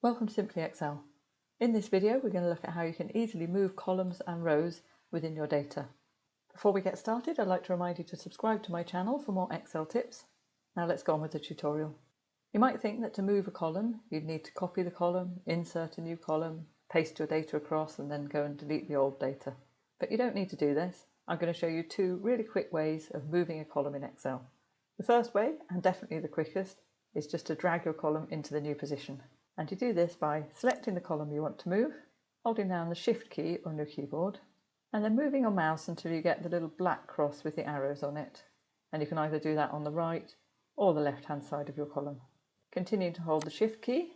Welcome to Simply Excel. In this video we're going to look at how you can easily move columns and rows within your data. Before we get started, I'd like to remind you to subscribe to my channel for more Excel tips. Now let's go on with the tutorial. You might think that to move a column you'd need to copy the column, insert a new column, paste your data across and then go and delete the old data. But you don't need to do this. I'm going to show you two really quick ways of moving a column in Excel. The first way, and definitely the quickest, is just to drag your column into the new position. And you do this by selecting the column you want to move, holding down the Shift key on your keyboard, and then moving your mouse until you get the little black cross with the arrows on it. And you can either do that on the right or the left-hand side of your column. Continuing to hold the Shift key,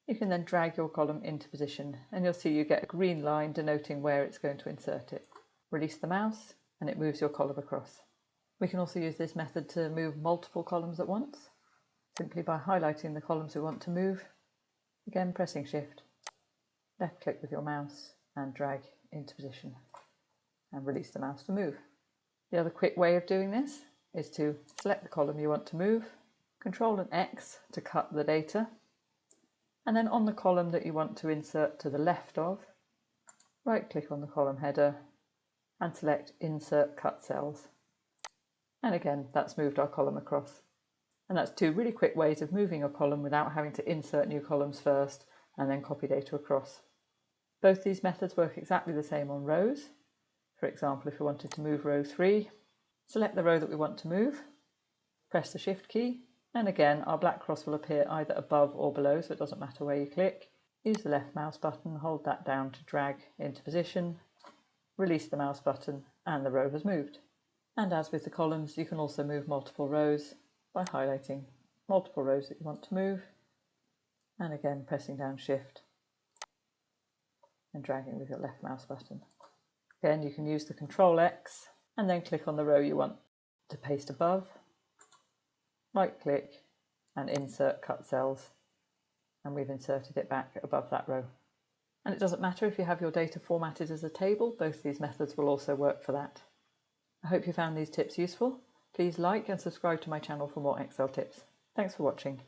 you can then drag your column into position, and you'll see you get a green line denoting where it's going to insert it. Release the mouse, and it moves your column across. We can also use this method to move multiple columns at once, simply by highlighting the columns we want to move. Again, pressing Shift, left click with your mouse and drag into position and release the mouse to move. The other quick way of doing this is to select the column you want to move, Control and X to cut the data, and then on the column that you want to insert to the left of, right click on the column header and select Insert Cut Cells. And again, that's moved our column across. And that's two really quick ways of moving a column without having to insert new columns first and then copy data across. Both these methods work exactly the same on rows. For example, if we wanted to move row 3, select the row that we want to move, press the Shift key, and again our black cross will appear either above or below, so it doesn't matter where you click. Use the left mouse button, hold that down to drag into position, release the mouse button, and the row has moved. And as with the columns, you can also move multiple rows by highlighting multiple rows that you want to move, and again pressing down Shift and dragging with your left mouse button. Again, you can use the Control X and then click on the row you want to paste above, right click and Insert Cut Cells, and we've inserted it back above that row. And it doesn't matter if you have your data formatted as a table, both these methods will also work for that. I hope you found these tips useful. Please like and subscribe to my channel for more Excel tips. Thanks for watching.